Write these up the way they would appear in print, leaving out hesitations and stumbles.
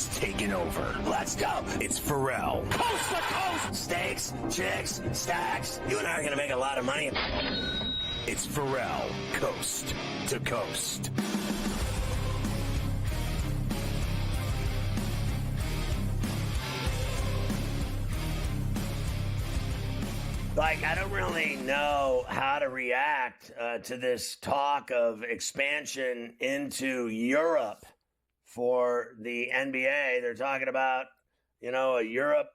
has taken over. Let's go. It's Ferrall. Coast to coast. Steaks, chicks, stacks. You and I are going to make a lot of money. It's Ferrall, coast to coast. I don't really know how to react to this talk of expansion into Europe for the NBA. They're talking about, a Europe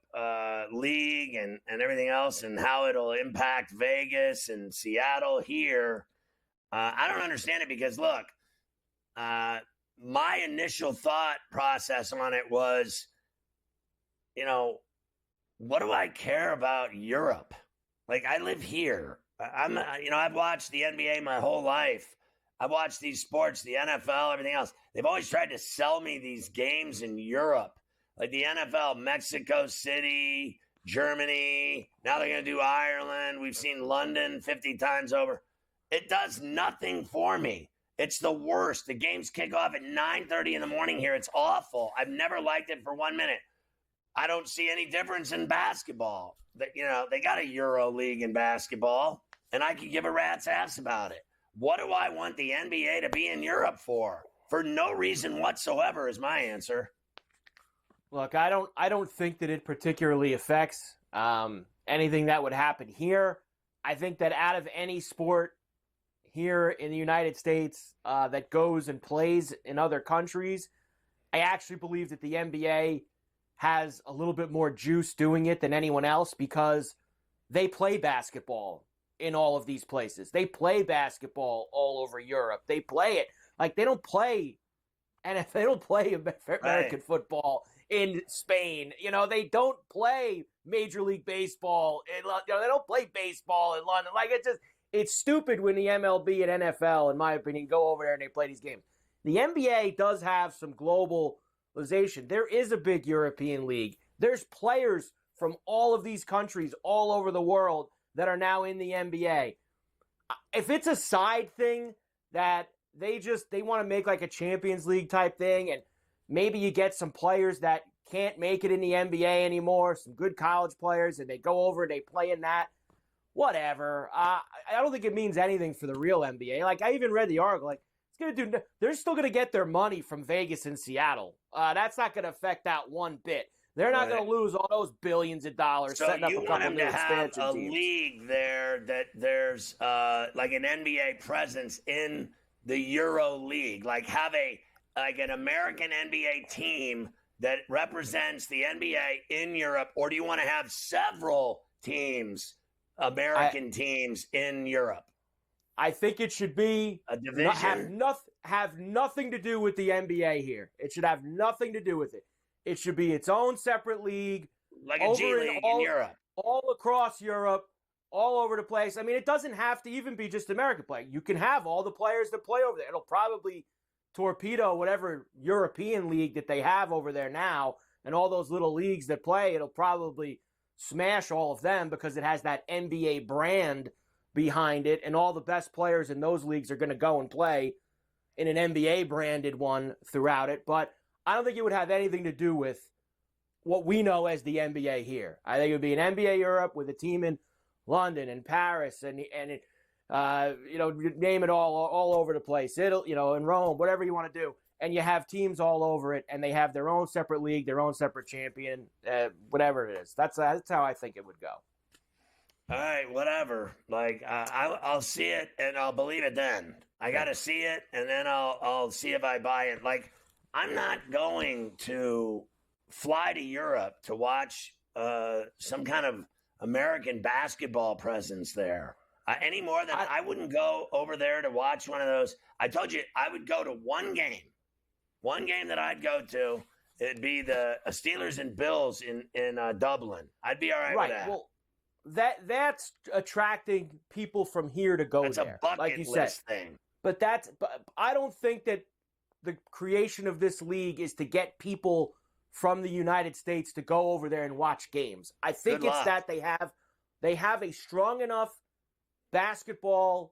league and everything else and how it'll impact Vegas and Seattle here. I don't understand it because, look, my initial thought process on it was, what do I care about Europe? I live here. I've watched the NBA my whole life. I've watched these sports, the NFL, everything else. They've always tried to sell me these games in Europe. Like the NFL, Mexico City, Germany. Now they're going to do Ireland. We've seen London 50 times over. It does nothing for me. It's the worst. The games kick off at 9:30 in the morning here. It's awful. I've never liked it for 1 minute. I don't see any difference in basketball. They got a Euro League in basketball, and I could give a rat's ass about it. What do I want the NBA to be in Europe for? For no reason whatsoever is my answer. Look, I don't think that it particularly affects anything that would happen here. I think that out of any sport here in the United States that goes and plays in other countries, I actually believe that the NBA has a little bit more juice doing it than anyone else because they play basketball in all of these places. They play basketball all over Europe. They play it. They don't play NFL. They don't play American football in Spain. They don't play Major League Baseball. They don't play baseball in London. It's stupid when the MLB and NFL, in my opinion, go over there and they play these games. The NBA does have some globalization. There is a big European league. There's players from all of these countries all over the world that are now in the NBA. If it's a side thing that they want to make like a Champions League type thing, and maybe you get some players that can't make it in the NBA anymore, some good college players, and they go over and they play in that, whatever. I don't think it means anything for the real NBA. I even read the article, they're still going to get their money from Vegas and Seattle. That's not going to affect that one bit. They're not going to lose all those billions of dollars setting up a couple new expansion teams. So you want them to have a league there that there's like an NBA presence in the Euro League, have an American NBA team that represents the NBA in Europe, or do you want to have several teams, American teams in Europe? I think it should be a division. Have nothing to do with the NBA here. It should have nothing to do with it. It should be its own separate league. Like a G League in Europe. All across Europe, all over the place. I mean, it doesn't have to even be just American play. You can have all the players that play over there. It'll probably torpedo whatever European league that they have over there now, and all those little leagues that play, it'll probably smash all of them because it has that NBA brand behind it, and all the best players in those leagues are going to go and play in an NBA branded one throughout it. But I don't think it would have anything to do with what we know as the NBA here. I think it would be an NBA Europe with a team in London and Paris and name it all over the place. In Rome, whatever you want to do. And you have teams all over it, and they have their own separate league, their own separate champion, whatever it is. That's how I think it would go. All right, whatever. I'll see it and I'll believe it then. I got to see it and then I'll see if I buy it. I'm not going to fly to Europe to watch some kind of American basketball presence there. Any more than I wouldn't go over there to watch one of those. I told you I would go to one game. One game that I'd go to, it'd be the Steelers and Bills in Dublin. I'd be all right with that. Well, that's attracting people from here to go there. That's a bucket list thing. But I don't think that the creation of this league is to get people from the United States to go over there and watch games. I think that they have a strong enough basketball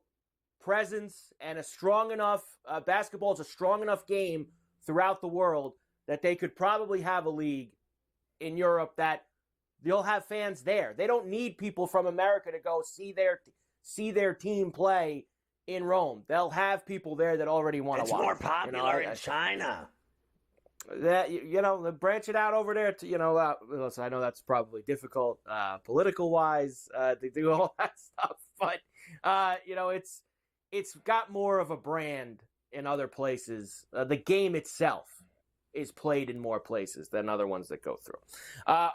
presence and a strong enough basketball is a strong enough game throughout the world that they could probably have a league in Europe that they'll have fans there. They don't need people from America to go see their team play in Rome. They'll have people there that already want to watch. It's more popular in China. That branch it out over there to listen, I know that's probably difficult political wise to do all that stuff, but it's got more of a brand in other places. The game itself is played in more places than other ones that go through.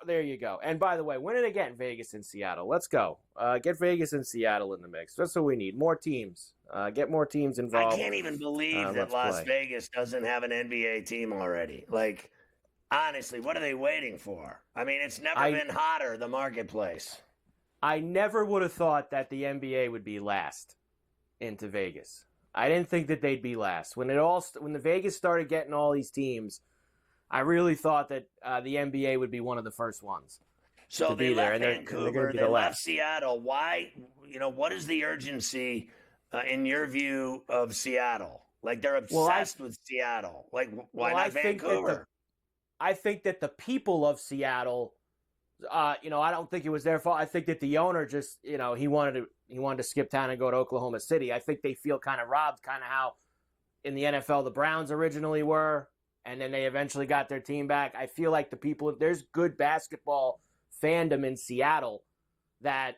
There you go. And by the way, win it again, Vegas and Seattle. Let's go. Get Vegas and Seattle in the mix. That's what we need. More teams. Get more teams involved. I can't even believe that Las Vegas doesn't have an NBA team already. Like, honestly, what are they waiting for? I mean, it's never been hotter, the marketplace. I never would have thought that the NBA would be last into Vegas. I didn't think that they'd be last. When the Vegas started getting all these teams, I really thought that the NBA would be one of the first ones. So they left Vancouver, they left Seattle. Why? What is the urgency, in your view, of Seattle? Like, they're obsessed with Seattle. Like, why not Vancouver? I think that the people of Seattle, I don't think it was their fault. I think that the owner just, he wanted to skip town and go to Oklahoma City. I think they feel kind of robbed, kind of how in the NFL the Browns originally were, and then they eventually got their team back. I feel like there's good basketball fandom in Seattle that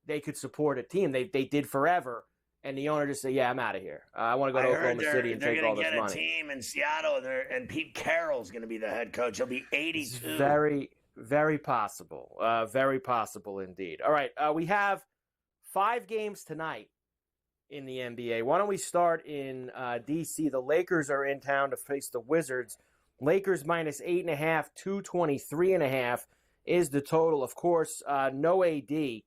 they could support a team. They did forever, and the owner just said, "Yeah, I'm out of here. I want to go to Oklahoma City and take all this money." They're going to get a team in Seattle, and Pete Carroll's going to be the head coach. He'll be 82. It's very, very possible. Very possible indeed. All right, we have 5 games tonight in the NBA. Why don't we start in D.C.? The Lakers are in town to face the Wizards. Lakers minus 8.5, 223.5 is the total. Of course, no AD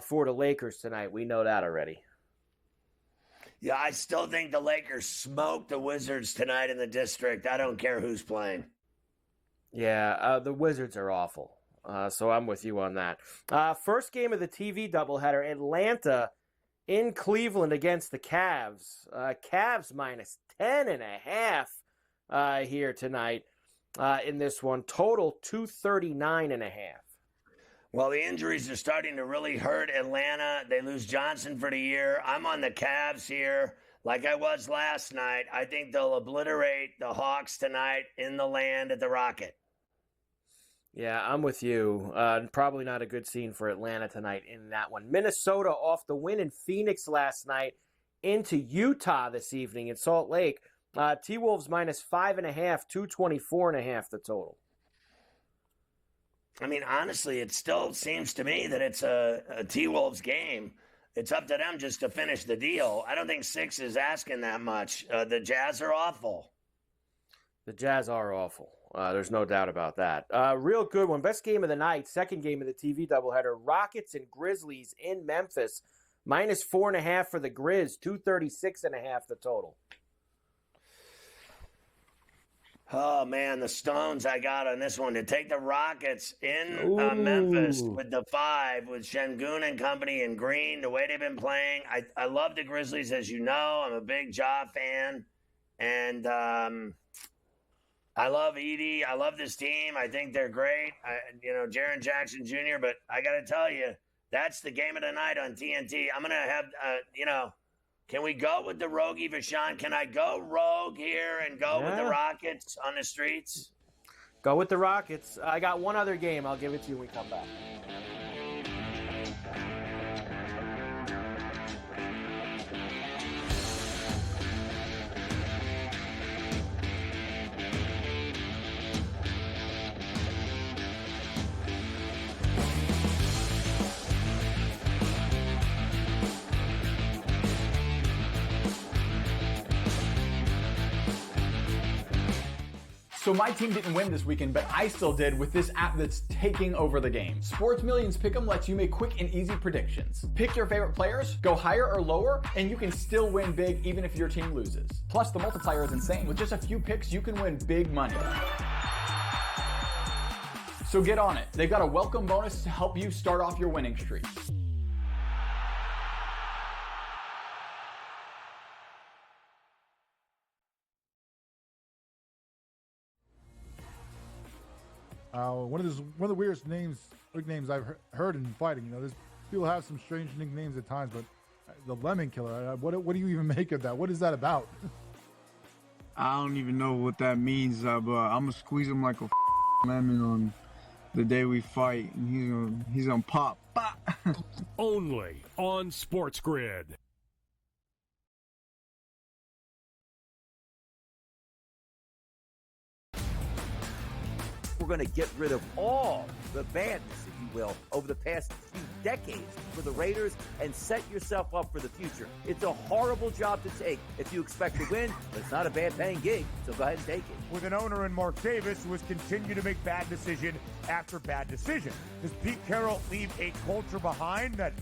for the Lakers tonight. We know that already. Yeah, I still think the Lakers smoked the Wizards tonight in the district. I don't care who's playing. Yeah, the Wizards are awful. So I'm with you on that. First game of the TV doubleheader, Atlanta in Cleveland against the Cavs. Cavs minus 10.5 here tonight in this one. Total 239.5. Well, the injuries are starting to really hurt Atlanta. They lose Johnson for the year. I'm on the Cavs here like I was last night. I think they'll obliterate the Hawks tonight in the land at the Rocket. Yeah, I'm with you. Probably not a good scene for Atlanta tonight in that one. Minnesota off the win in Phoenix last night into Utah this evening in Salt Lake. T-Wolves minus 5.5, 224.5 the total. I mean, honestly, it still seems to me that it's a T-Wolves game. It's up to them just to finish the deal. I don't think 6 is asking that much. The Jazz are awful. The Jazz are awful. There's no doubt about that. Real good one. Best game of the night. Second game of the TV doubleheader. Rockets and Grizzlies in Memphis. Minus 4.5 for the Grizz. 236.5 the total. Oh, man, the Stones I got on this one. To take the Rockets in Memphis with the 5, with Şengün and company and Green, the way they've been playing. I love the Grizzlies, as you know. I'm a big Ja fan. And I love Edie. I love this team. I think they're great. Jaren Jackson Jr., but I got to tell you, that's the game of the night on TNT. I'm going to have, can we go with the Rogie Vachon? Can I go rogue here and go with the Rockets on the streets? Go with the Rockets. I got one other game. I'll give it to you when we come back. So my team didn't win this weekend, but I still did with this app that's taking over the game. Sports Millions Pick'em lets you make quick and easy predictions. Pick your favorite players, go higher or lower, and you can still win big even if your team loses. Plus, the multiplier is insane. With just a few picks, you can win big money. So get on it. They've got a welcome bonus to help you start off your winning streak. One of the weirdest nicknames I've heard in fighting. There's people have some strange nicknames at times, but the Lemon Killer. What do you even make of that? What is that about? I don't even know what that means, but I'm gonna squeeze him like a lemon on the day we fight, and he's gonna pop. Only on SportsGrid. We're going to get rid of all the badness, if you will, over the past few decades for the Raiders and set yourself up for the future. It's a horrible job to take if you expect to win, but it's not a bad paying gig, so go ahead and take it. With an owner in Mark Davis who has continued to make bad decision after bad decision. Does Pete Carroll leave a culture behind that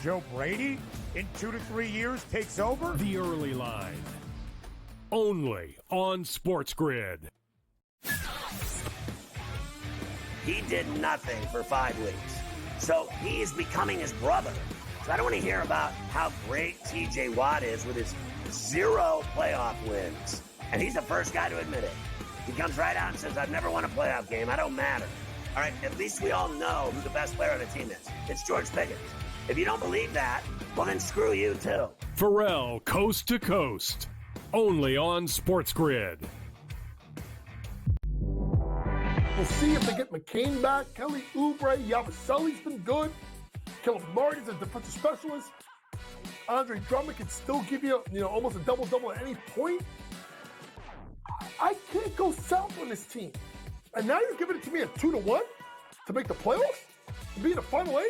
Joe Brady in 2 to 3 years takes over? The early line. Only on SportsGrid. He did nothing for 5 weeks. So he is becoming his brother. So I don't want to hear about how great TJ Watt is with his 0 playoff wins. And he's the first guy to admit it. He comes right out and says, I've never won a playoff game. I don't matter. All right, at least we all know who the best player on the team is. It's George Pickens. If you don't believe that, well, then screw you too. Ferrall, coast to coast. Only on SportsGrid. We'll see if they get McCain back. Kelly Oubre, Yabusele's been good. Caleb Martin's a defensive specialist. Andre Drummond can still give you, almost a double-double at any point. I can't go south on this team. And now you're giving it to me at 2-1 to make the playoffs? To be in the Final 8?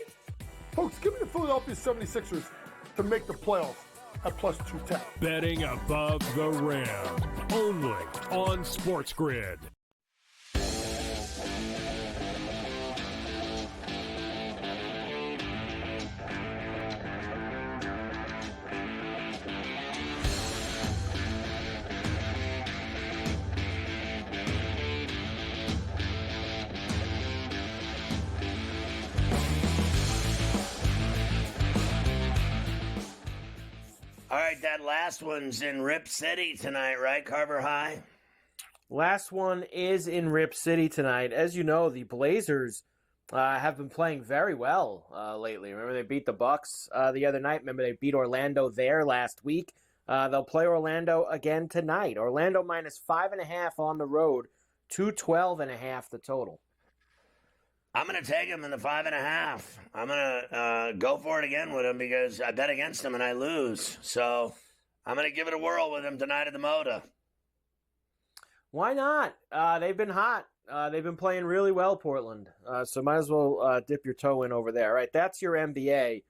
Folks, give me the Philadelphia 76ers to make the playoffs at plus 210. Betting above the rim. Only on SportsGrid. All right, that last one's in Rip City tonight, right, Carver High? Last one is in Rip City tonight. As you know, the Blazers have been playing very well lately. Remember, they beat the Bucks the other night. Remember, they beat Orlando there last week. They'll play Orlando again tonight. Orlando minus 5.5 on the road, 212.5 the total. I'm going to take him in the 5.5. I'm going to go for it again with him because I bet against him and I lose. So I'm going to give it a whirl with him tonight at the Moda. Why not? They've been hot. They've been playing really well, Portland. So might as well dip your toe in over there. All right, that's your NBA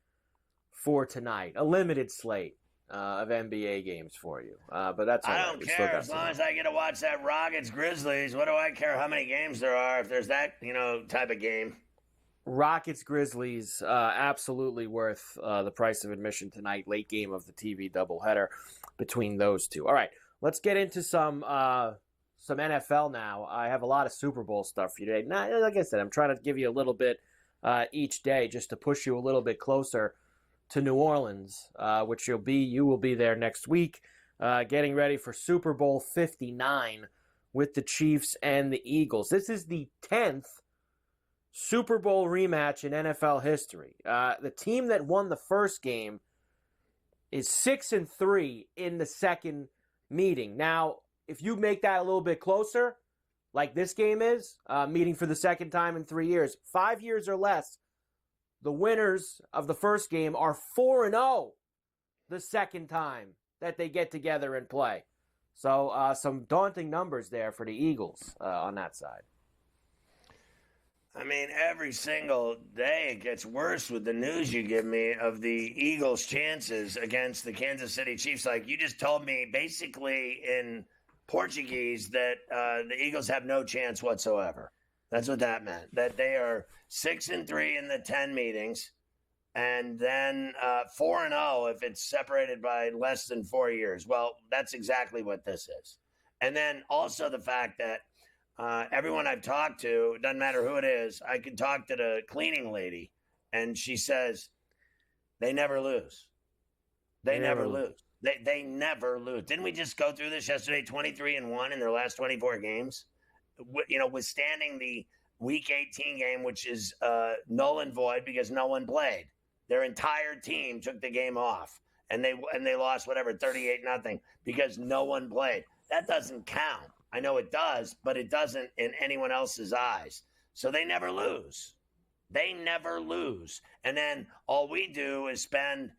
for tonight. A limited slate of NBA games for you. But that's all I right. don't care as long as I get to watch that Rockets Grizzlies. What do I care how many games there are if there's that type of game? Rockets Grizzlies, absolutely worth the price of admission tonight. Late game of the TV doubleheader between those two. All right, let's get into some NFL now. I have a lot of Super Bowl stuff for you today. Now, like I said, I'm trying to give you a little bit each day just to push you a little bit closer to New Orleans, which you will be there next week, getting ready for Super Bowl 59 with the Chiefs and the Eagles. This is the 10th Super Bowl rematch in NFL history. The team that won the first game is 6-3 in the second meeting. Now, if you make that a little bit closer, like this game is, meeting for the second time in 3 years, 5 years or less, the winners of the first game are 4-0 the second time that they get together and play. So some daunting numbers there for the Eagles on that side. I mean, every single day it gets worse with the news you give me of the Eagles' chances against the Kansas City Chiefs. Like you just told me basically in Portuguese that the Eagles have no chance whatsoever. That's what that meant, that they are 6-3 in the 10 meetings and then 4-0 if it's separated by less than 4 years. Well, that's exactly what this is. And then also the fact that everyone I've talked to, it doesn't matter who it is, I could talk to the cleaning lady and she says they never lose. They never lose. They never lose. Didn't we just go through this yesterday, 23-1 in their last 24 games? Withstanding the Week 18 game, which is null and void because no one played. Their entire team took the game off, and they lost 38-0 because no one played. That doesn't count. I know it does, but it doesn't in anyone else's eyes. So they never lose. They never lose. And then all we do is spend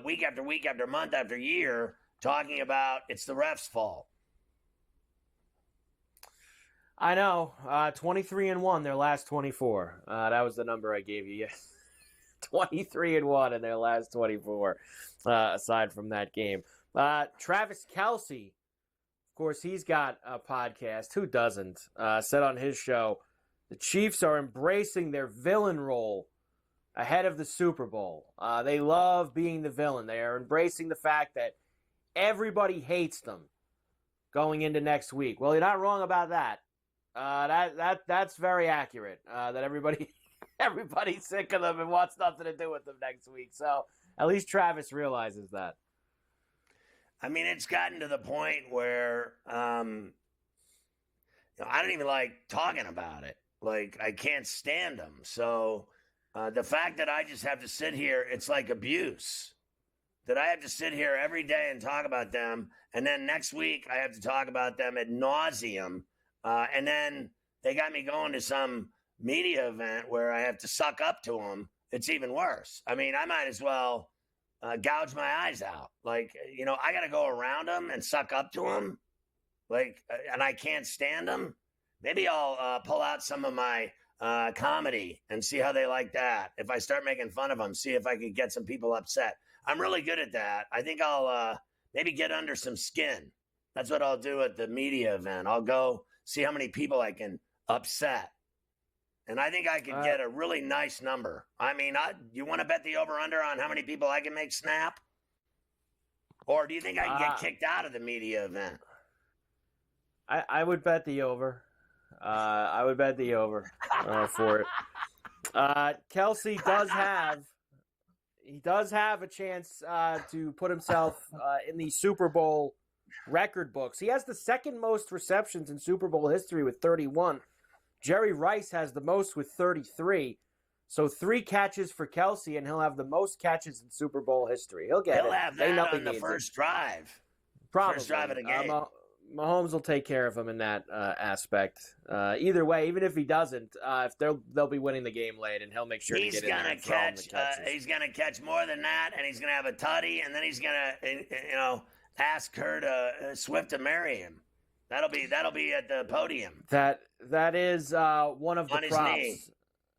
week after week after month after year talking about it's the ref's fault. I know. 23-1 their last 24. That was the number I gave you. 23-1 in their last 24. Aside from that game, Travis Kelce, of course, he's got a podcast. Who doesn't? Said on his show, the Chiefs are embracing their villain role ahead of the Super Bowl. They love being the villain. They are embracing the fact that everybody hates them going into next week. Well, you're not wrong about that. That's very accurate. That everybody's sick of them and wants nothing to do with them next week. So at least Travis realizes that. I mean, it's gotten to the point where I don't even like talking about it. Like, I can't stand them. So the fact that I just have to sit here, it's like abuse. That I have to sit here every day and talk about them, and then next week I have to talk about them ad nauseum. And then they got me going to some media event where I have to suck up to them. It's even worse. I mean, I might as well gouge my eyes out. Like, I got to go around them and suck up to them. Like, and I can't stand them. Maybe I'll pull out some of my comedy and see how they like that. If I start making fun of them, see if I could get some people upset. I'm really good at that. I think I'll maybe get under some skin. That's what I'll do at the media event. I'll go see how many people I can upset. And I think I could get a really nice number. I mean, you want to bet the over-under on how many people I can make snap? Or do you think I can get kicked out of the media event? I would bet the over. I would bet the over for it. Kelce does have a chance to put himself in the Super Bowl record books. He has the second most receptions in Super Bowl history with 31. Jerry Rice has the most with 33. So 3 catches for Kelce, and he'll have the most catches in Super Bowl history. He'll have that on the first drive. Probably. First drive of the game. Mahomes will take care of him in that aspect. Either way, even if he doesn't, if they'll be winning the game late, and he'll make sure to get in there and throw him the catches. He's going to catch more than that, and he's going to have a tutty, and then he's going to, ask her to Swift to marry him. That'll be at the podium. That is one of the props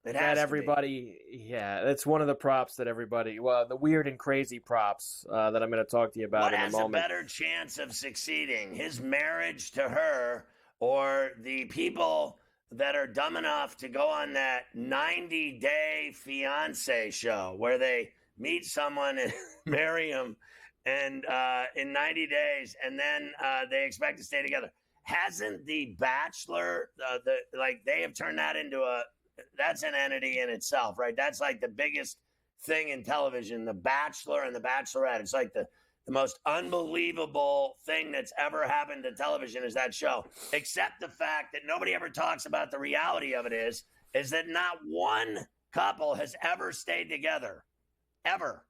that everybody. Yeah, it's one of the props that everybody. Well, the weird and crazy props that I'm going to talk to you about in a moment. What has a better chance of succeeding? His marriage to her, or the people that are dumb enough to go on that 90-day fiance show where they meet someone and marry him, and in 90 days, and then they expect to stay together. Hasn't The Bachelor, they have turned that into that's an entity in itself, right? That's like the biggest thing in television, The Bachelor and The Bachelorette. It's like the most unbelievable thing that's ever happened to television is that show, except the fact that nobody ever talks about the reality of it is that not one couple has ever stayed together, ever.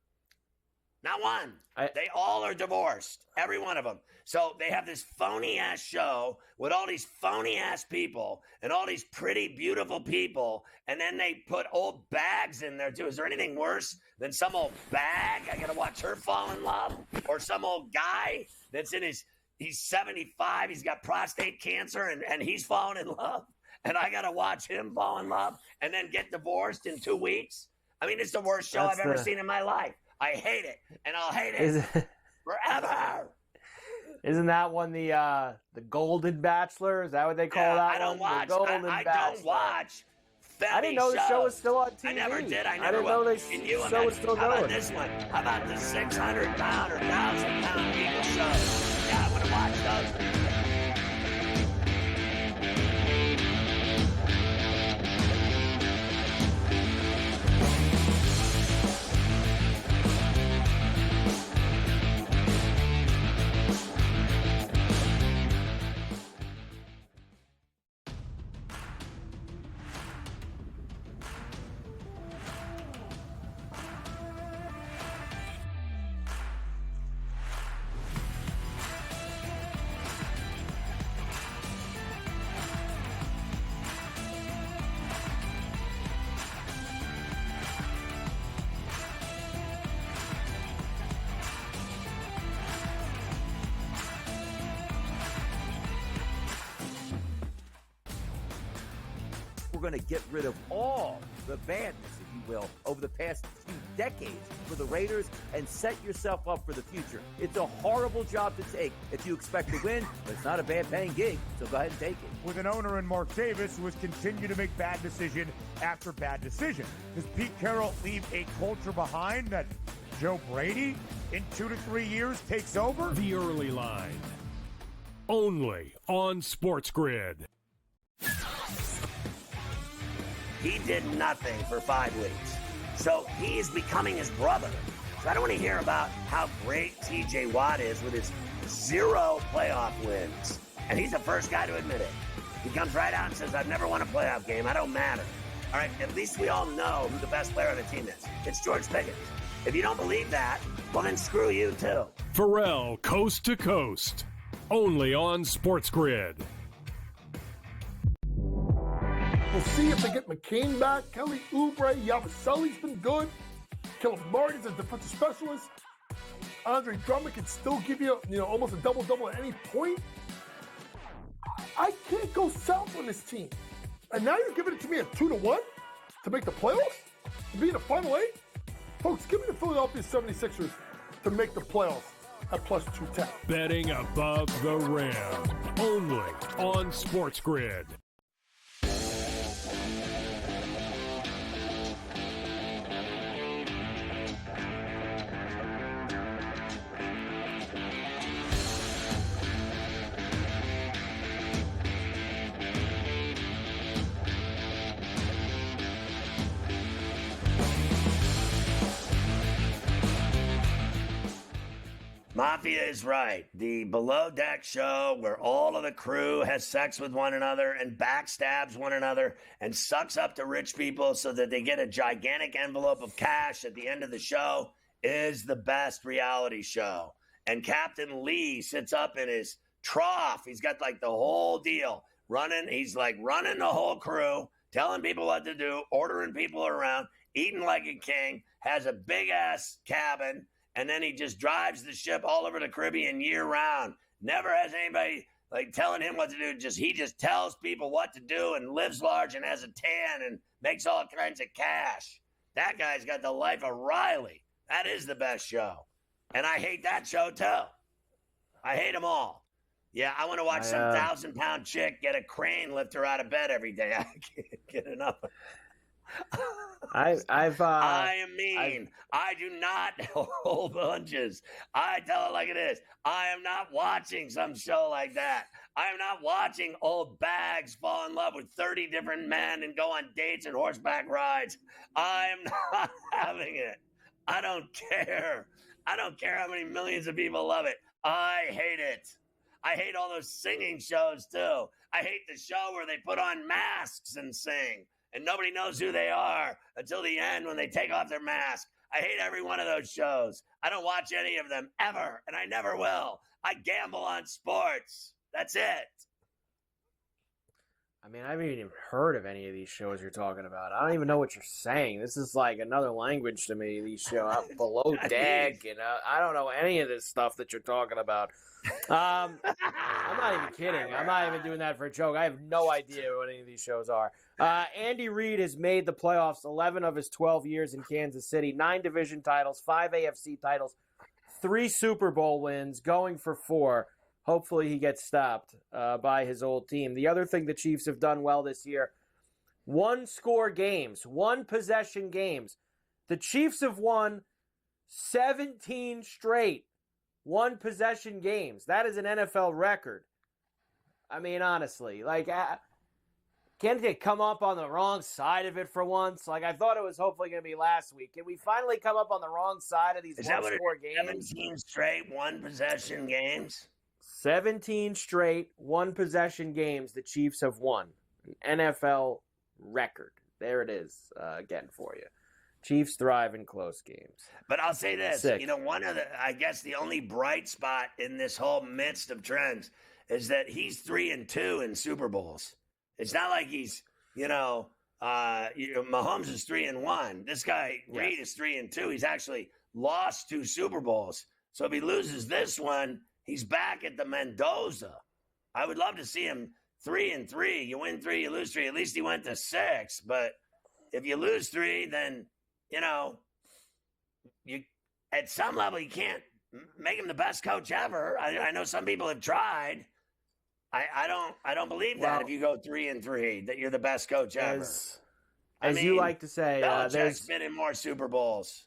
Not one. They all are divorced, every one of them. So they have this phony-ass show with all these phony-ass people and all these pretty, beautiful people, and then they put old bags in there, too. Is there anything worse than some old bag? I got to watch her fall in love? Or some old guy that's he's 75, he's got prostate cancer, and he's falling in love, and I got to watch him fall in love and then get divorced in 2 weeks? I mean, it's the worst show I've ever seen in my life. I hate it, and I'll hate it forever. Isn't that one the Golden Bachelor? Is that what they call that? I don't one? watch. I don't watch. I didn't know the show was still on TV. I never did. I didn't know the show was still going. How going. about this one? How about the 600-pound or 1,000-pound people show? Yeah, I want to watch those. We're going to get rid of all the badness, if you will, over the past few decades for the Raiders and set yourself up for the future. It's a horrible job to take if you expect to win, but it's not a bad paying gig, so go ahead and take it. With an owner in Mark Davis who has continued to make bad decision after bad decision. Does Pete Carroll leave a culture behind that Joe Brady in 2 to 3 years takes over? The Early Line. Only on SportsGrid. He did nothing for 5 weeks. So he is becoming his brother. So I don't want to hear about how great TJ Watt is with his 0 playoff wins. And he's the first guy to admit it. He comes right out and says, I've never won a playoff game. I don't matter. All right, at least we all know who the best player on the team is. It's George Pickens. If you don't believe that, well, then screw you, too. Ferrall, Coast to Coast. Only on SportsGrid. We'll see if they get McCain back. Kelly Oubre, Yabusele's been good. Caleb Martin's a defensive specialist. Andre Drummond can still give you, almost a double-double at any point. I can't go south on this team. And now you're giving it to me at 2-1 to make the playoffs? To be in the Final 8? Folks, give me the Philadelphia 76ers to make the playoffs at plus 210. Betting above the rim. Only on SportsGrid. Mafia is right. The Below Deck show where all of the crew has sex with one another and backstabs one another and sucks up to rich people so that they get a gigantic envelope of cash at the end of the show is the best reality show. And Captain Lee sits up in his trough. He's got like the whole deal running. He's like running the whole crew, telling people what to do, ordering people around, eating like a king, has a big ass cabin. And then he just drives the ship all over the Caribbean year round. Never has anybody like telling him what to do. He just tells people what to do and lives large and has a tan and makes all kinds of cash. That guy's got the life of Riley. That is the best show. And I hate that show too. I hate them all. Yeah, I want to watch some 1,000-pound chick get a crane lift her out of bed every day. I can't get enough. I am mean. I do not hold punches. I tell it like it is. I am not watching some show like that. I am not watching old bags fall in love with 30 different men and go on dates and horseback rides. I am not having it. I don't care. I don't care how many millions of people love it. I hate it. I hate all those singing shows too. I hate the show where they put on masks and sing. And nobody knows who they are until the end when they take off their mask. I hate every one of those shows. I don't watch any of them ever, and I never will. I gamble on sports. That's it. I mean, I haven't even heard of any of these shows you're talking about. I don't even know what you're saying. This is like another language to me, these shows. Below Deck, and I don't know any of this stuff that you're talking about. I'm not even kidding. I'm not even doing that for a joke. I have no idea what any of these shows are. Andy Reid has made the playoffs 11 of his 12 years in Kansas City, 9 division titles, 5 AFC titles, 3 Super Bowl wins, going for 4. Hopefully he gets stopped by his old team. The other thing the Chiefs have done well this year, 1-score games, 1-possession games. The Chiefs have won 17 straight 1-possession games. That is an NFL record. I mean, honestly, like, can't they come up on the wrong side of it for once? Like, I thought it was hopefully going to be last week. Can we finally come up on the wrong side of these 1-score games? 17 straight 1-possession games? 17 straight 1-possession games the Chiefs have won. An NFL record. There it is again for you. Chiefs thrive in close games. But I'll say this, Sick. I guess the only bright spot in this whole midst of trends is that he's 3-2 in Super Bowls. It's not like he's, Mahomes is 3-1. This guy, Reid, is 3-2. He's actually lost 2 Super Bowls. So if he loses this one, he's back at the Mendoza. I would love to see him 3-3. You win 3, you lose 3. At least he went to 6. But if you lose 3, then, you at some level, you can't make him the best coach ever. I know some people have tried. I don't believe that if you go 3-3, that you're the best coach ever. As you like to say, there's been in more Super Bowls.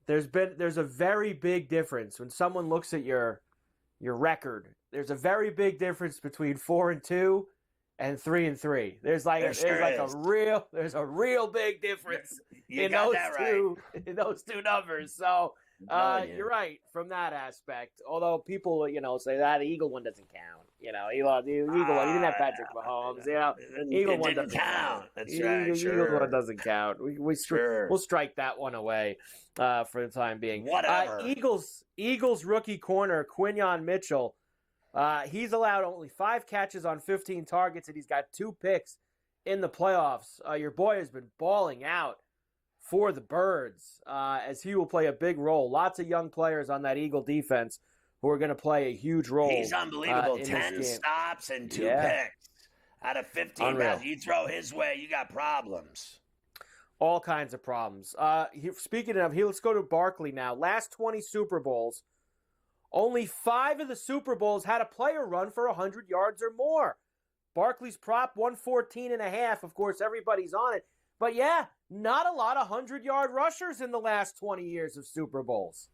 There's a very big difference when someone looks at your record. There's a very big difference between 4-2 and 3-3. There's a real big difference in those two numbers. So you're right from that aspect. Although people say that Eagle one doesn't count. The Eagle one, he didn't have Patrick Mahomes. Eagle one doesn't count. That's right. Eagle one doesn't count. We'll strike that one away for the time being. Whatever. Eagles rookie corner Quinyon Mitchell. He's allowed only 5 catches on 15 targets, and he's got 2 picks in the playoffs. Your boy has been balling out for the Birds as he will play a big role. Lots of young players on that Eagle defense who are going to play a huge role. He's unbelievable. 10 stops and 2 picks out of 15 passes. You throw his way, you got problems. All kinds of problems. Speaking of, let's go to Barkley now. Last 20 Super Bowls, only 5 of the Super Bowls had a player run for 100 yards or more. Barkley's prop, 114.5. Of course, everybody's on it. But not a lot of 100-yard rushers in the last 20 years of Super Bowls.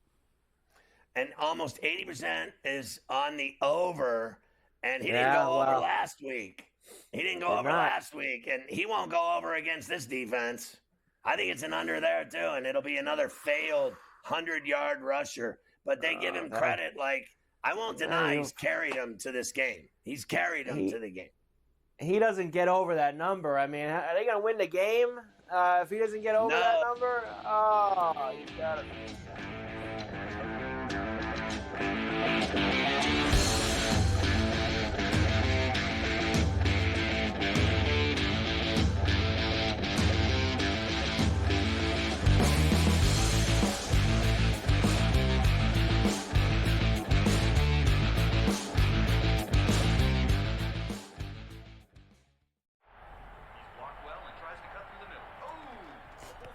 And almost 80% is on the over, and he didn't go over last week. He didn't go over last week, and he won't go over against this defense. I think it's an under there, too, and it'll be another failed 100-yard rusher. But they give him credit. I won't deny he's carried him to this game. He's carried him to the game. He doesn't get over that number. I mean, are they going to win the game if he doesn't get over that number? Oh, you got it.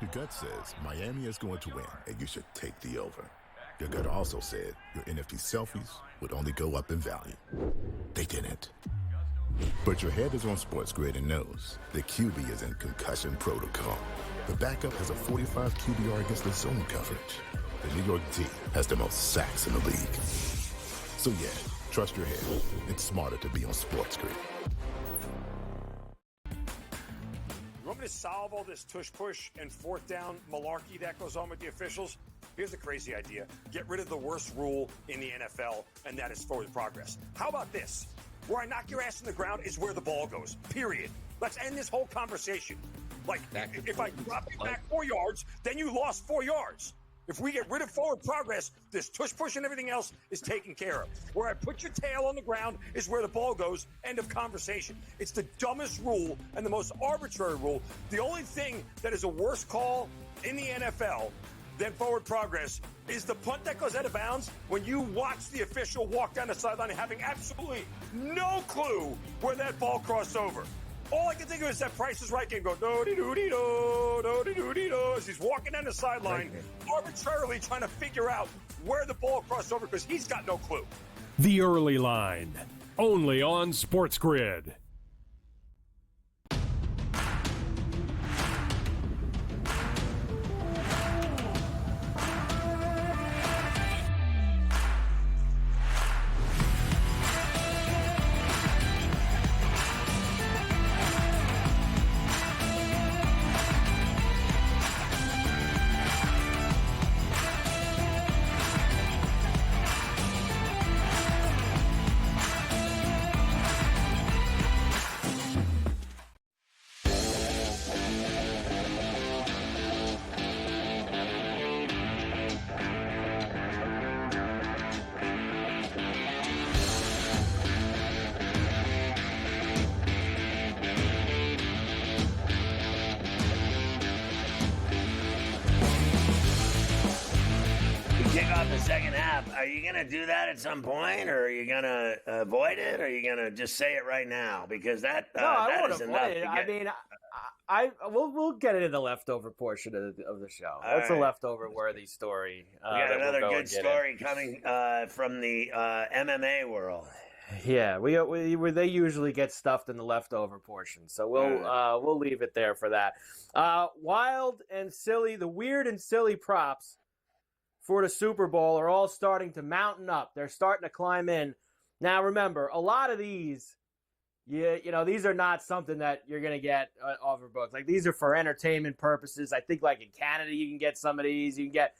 Your gut says Miami is going to win, and you should take the over. Your gut also said your NFT selfies would only go up in value. They didn't. But your head is on SportsGrid and knows the QB is in concussion protocol. The backup has a 45 QBR against the zone coverage. The New York D has the most sacks in the league. So trust your head. It's smarter to be on SportsGrid. You want me to solve all this tush-push and fourth down malarkey that goes on with the officials? Here's a crazy idea. Get rid of the worst rule in the NFL, and that is forward progress. How about this? Where I knock your ass in the ground is where the ball goes, period. Let's end this whole conversation. If I drop you back 4 yards, then you lost 4 yards. If we get rid of forward progress, this tush-push and everything else is taken care of. Where I put your tail on the ground is where the ball goes, end of conversation. It's the dumbest rule and the most arbitrary rule. The only thing that is a worse call in the NFL than forward progress is the punt that goes out of bounds when you watch the official walk down the sideline having absolutely no clue where that ball crossed over. All I can think of is that Price is Right game go do-de-do-de-do, do-de-do-de-do, as he's walking down the sideline, arbitrarily trying to figure out where the ball crossed over because he's got no clue. The Early Line, only on SportsGrid. second half. Are you going to do that at some point, or are you going to avoid it, or are you going to just say it right now? Because that I won't is avoid enough. it. I mean, we'll get it in the leftover portion of the show. That's a leftover worthy story. We got another good story coming from the MMA world. Yeah, they usually get stuffed in the leftover portion, so we'll leave it there for that. Wild and silly, the weird and silly props for the Super Bowl are all starting to mountain up. They're starting to climb in. Now, remember, a lot of these, these are not something that you're going to get overbooked. Like, these are for entertainment purposes. I think, like, in Canada, you can get some of these. You can get,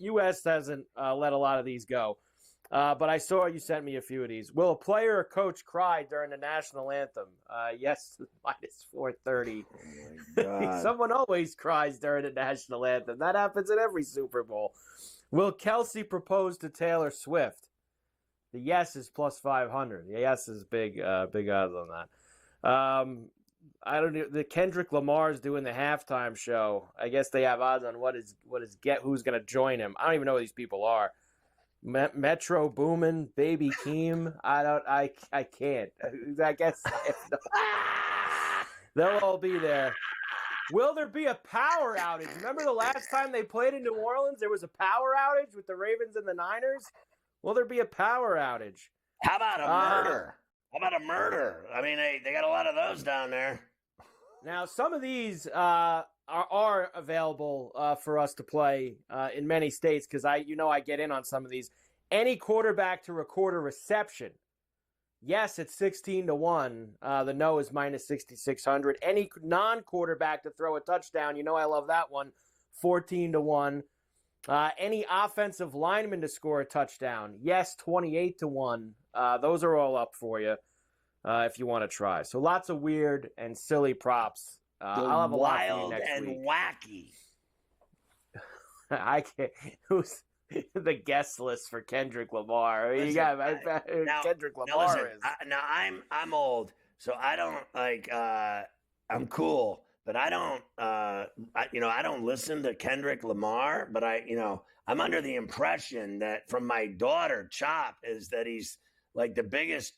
U.S. hasn't let a lot of these go. But I saw you sent me a few of these. Will a player or coach cry during the national anthem? Yes, minus 430. Oh Someone always cries during the national anthem. That happens at every Super Bowl. Will Kelsey propose to Taylor Swift? The yes is plus 500. The yes is big odds on that. I don't know. The Kendrick Lamar's doing the halftime show. I guess they have odds on who's going to join him. I don't even know who these people are. Metro Boomin, Baby Keem. I can't. I guess they'll all be there. Will there be a power outage? Remember the last time they played in New Orleans? There was a power outage with the Ravens and the Niners. Will there be a power outage? How about a murder? How about a murder? I mean, they got a lot of those down there. Now, some of these are available for us to play in many states because I get in on some of these. Any quarterback to record a reception, yes, it's 16-1. The no is minus 6,600. Any non-quarterback to throw a touchdown, I love that one, 14-1. Any offensive lineman to score a touchdown, yes, 28-1. Those are all up for you if you want to try. So lots of weird and silly props. I'll have a lot for you next week. Wacky. I can't. Who's the guest list for Kendrick Lamar? Listen, Kendrick Lamar is. I'm old, so I don't I'm cool, but I don't. I don't listen to Kendrick Lamar. But I'm under the impression that from my daughter Chop is that he's like the biggest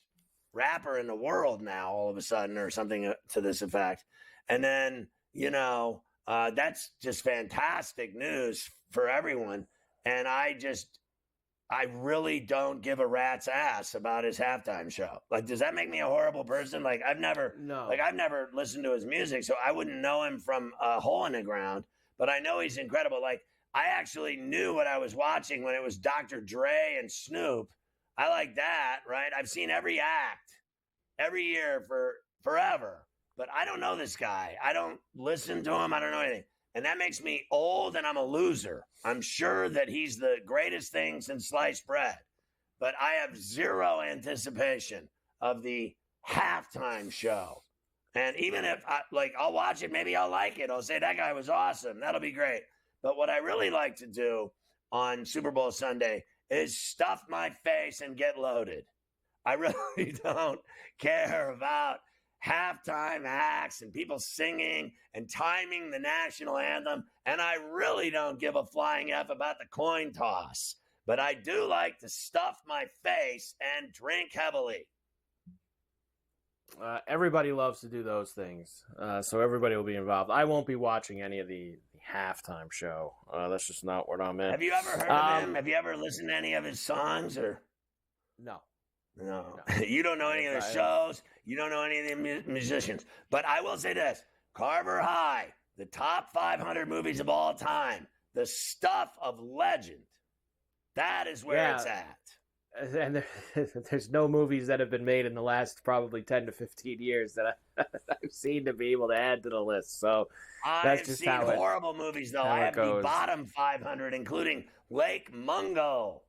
rapper in the world now, all of a sudden, or something to this effect. And then, that's just fantastic news for everyone. And I really don't give a rat's ass about his halftime show. Like, does that make me a horrible person? Like, I've never listened to his music, so I wouldn't know him from a hole in the ground. But I know he's incredible. Like, I actually knew what I was watching when it was Dr. Dre and Snoop. I like that, right? I've seen every act every year for forever. But I don't know this guy. I don't listen to him. I don't know anything. And that makes me old and I'm a loser. I'm sure that he's the greatest thing since sliced bread. But I have zero anticipation of the halftime show. And even if I'll watch it, maybe I'll like it. I'll say that guy was awesome. That'll be great. But what I really like to do on Super Bowl Sunday is stuff my face and get loaded. I really don't care about halftime acts and people singing and timing the national anthem. And I really don't give a flying F about the coin toss. But I do like to stuff my face and drink heavily. Everybody loves to do those things. So everybody will be involved. I won't be watching any of the halftime show. That's just not what I'm in. Have you ever heard of him? Have you ever listened to any of his songs? Or No. You don't know any of the shows. You don't know any of the musicians. But I will say this. Carver High, the top 500 movies of all time, the stuff of legend. That is where it's at. And there's no movies that have been made in the last probably 10 to 15 years that I've seen to be able to add to the list. So that's just I've seen horrible movies, though. I have the bottom 500, including Lake Mungo.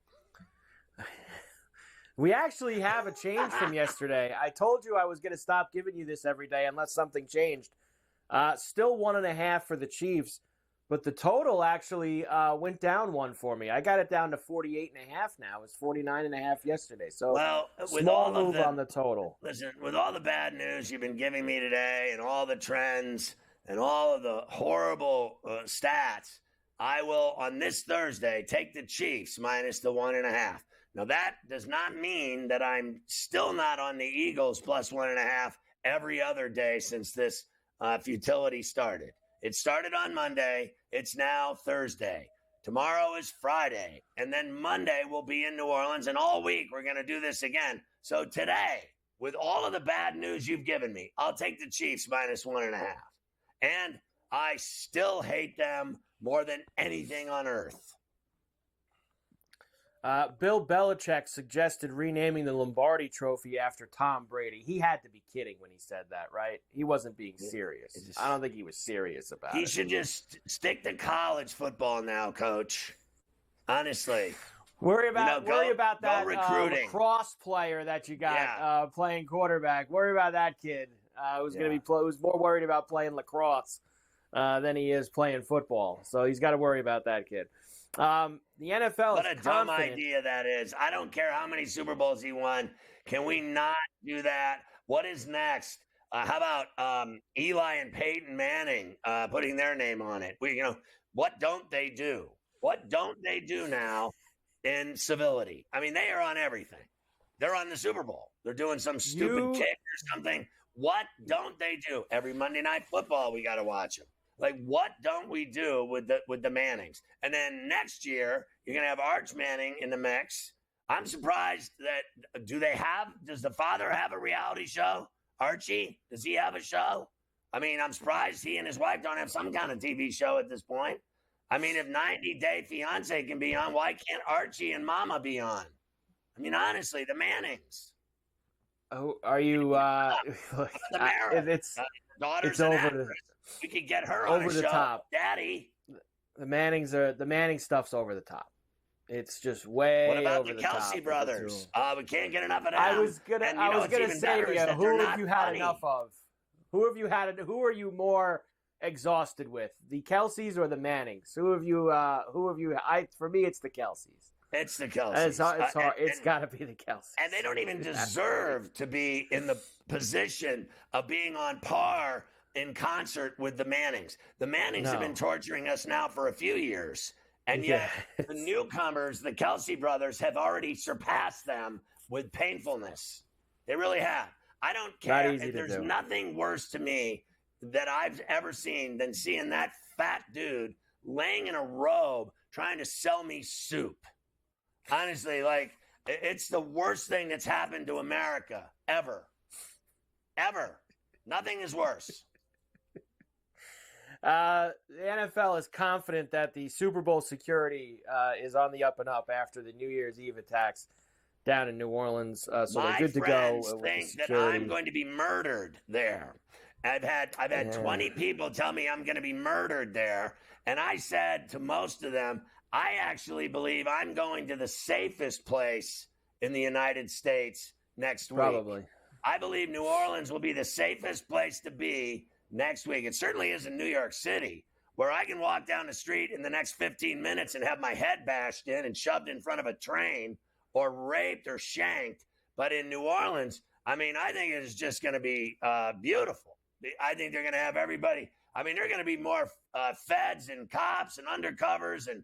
We actually have a change from yesterday. I told you I was going to stop giving you this every day unless something changed. Still 1.5 for the Chiefs, but the total actually went down 1 for me. I got it down to 48.5 now. It was 49.5 yesterday. So small move on the total. Listen, with all the bad news you've been giving me today and all the trends and all of the horrible stats, I will, on this Thursday, take the Chiefs minus the 1.5. Now, that does not mean that I'm still not on the Eagles plus 1.5 every other day since this futility started. It started on Monday. It's now Thursday. Tomorrow is Friday. And then Monday we'll be in New Orleans. And all week we're going to do this again. So today, with all of the bad news you've given me, I'll take the Chiefs minus 1.5. And I still hate them more than anything on earth. Bill Belichick suggested renaming the Lombardi Trophy after Tom Brady. He had to be kidding when he said that, right? He wasn't being serious. I don't think he was serious about it. He should just stick to college football now, Coach. Honestly. Worry about that recruiting. lacrosse player that you got playing quarterback. Worry about that kid who's going to be who's more worried about playing lacrosse than he is playing football. So he's got to worry about that kid. The NFL What is a dumb confident. idea that is. I don't care how many Super Bowls he won. Can we not do that? What is next? How about Eli and Peyton Manning putting their name on it? What don't they do? What don't they do now in civility? I mean, they are on everything. They're on the Super Bowl. They're doing some stupid kick or something. What don't they do? Every Monday Night Football, we got to watch them. Like, what don't we do with the Mannings? And then next year, you're going to have Arch Manning in the mix. I'm surprised that does the father have a reality show? Archie, does he have a show? I mean, I'm surprised he and his wife don't have some kind of TV show at this point. I mean, if 90 Day Fiance can be on, why can't Archie and Mama be on? I mean, honestly, the Mannings. Oh, are you? Daughter's it's over. We could get her over on a the show. top. Daddy. The Manning stuff's over the top. It's just way What about over the top. Kelsey brothers? We can't get enough of them. I was gonna say to you, who have you had funny. enough of? Who are you more exhausted with? The Kelseys or the Mannings? For me, it's the Kelseys. It's the Kelseys. It's hard. It's got to be the Kelseys. And they don't even deserve to be in the position of being on par in concert with the Mannings. The Mannings have been torturing us now for a few years. And yet the newcomers, the Kelsey brothers, have already surpassed them with painfulness. They really have. I don't care. And there's nothing worse to me that I've ever seen than seeing that fat dude laying in a robe trying to sell me soup. Honestly, it's the worst thing that's happened to America ever. Ever. Nothing is worse. The NFL is confident that the Super Bowl security is on the up and up after the New Year's Eve attacks down in New Orleans. So they're good to go. My friends think that I'm going to be murdered there. I've had 20 people tell me I'm going to be murdered there, and I said to most of them, I actually believe I'm going to the safest place in the United States next week. Probably. I believe New Orleans will be the safest place to be next week. It certainly is in New York City, where I can walk down the street in the next 15 minutes and have my head bashed in and shoved in front of a train or raped or shanked. But in New Orleans, I mean, I think it is just going to be beautiful. I think they're going to have everybody. I mean, there are going to be more feds and cops and undercovers and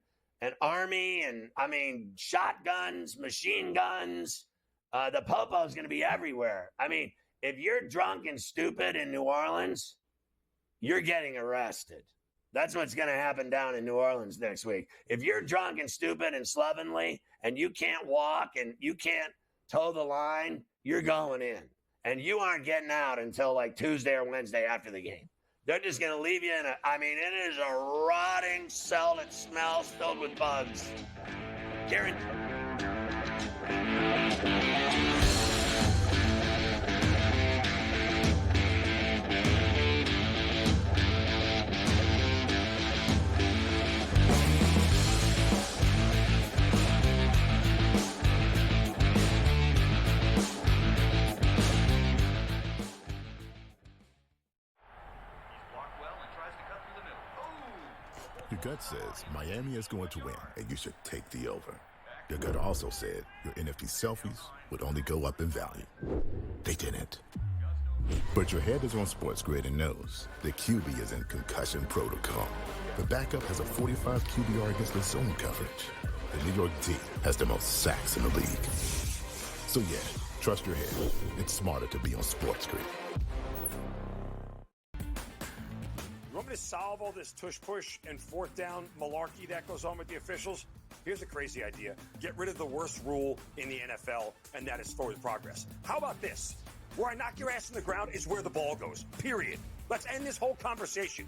army and, I mean, shotguns, machine guns. The popo is going to be everywhere. I mean, if you're drunk and stupid in New Orleans, you're getting arrested. That's what's going to happen down in New Orleans next week. If you're drunk and stupid and slovenly and you can't walk and you can't toe the line, you're going in. And you aren't getting out until like Tuesday or Wednesday after the game. They're just going to leave you in it is a rotting cell that smells filled with bugs. Guaranteed. Your gut says Miami is going to win, and you should take the over. Your gut also said your NFT selfies would only go up in value. They didn't. But your head is on SportsGrid and knows the QB is in concussion protocol. The backup has a 45 QBR against the zone coverage. The New York D has the most sacks in the league. So yeah, trust your head. It's smarter to be on SportsGrid. You want me to solve all this tush-push and fourth down malarkey that goes on with the officials? Here's a crazy idea. Get rid of the worst rule in the NFL, and that is forward progress. How about this? Where I knock your ass in the ground is where the ball goes, period. Let's end this whole conversation.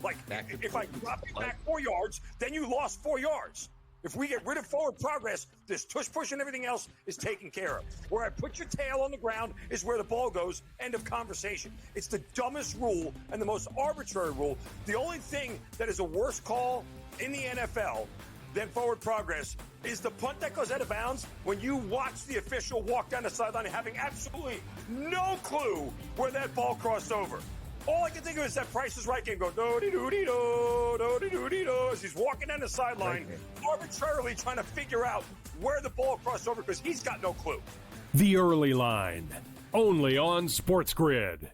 Like, if I drop you back 4 yards, then you lost 4 yards. If we get rid of forward progress, this tush-push and everything else is taken care of. Where I put your tail on the ground is where the ball goes, end of conversation. It's the dumbest rule and the most arbitrary rule. The only thing that is a worse call in the NFL than forward progress is the punt that goes out of bounds when you watch the official walk down the sideline having absolutely no clue where that ball crossed over. All I can think of is that Price is Right game go do-de-do-de-do, do-de-do-de-do, as he's walking down the sideline, arbitrarily trying to figure out where the ball crossed over because he's got no clue. The Early Line, only on SportsGrid.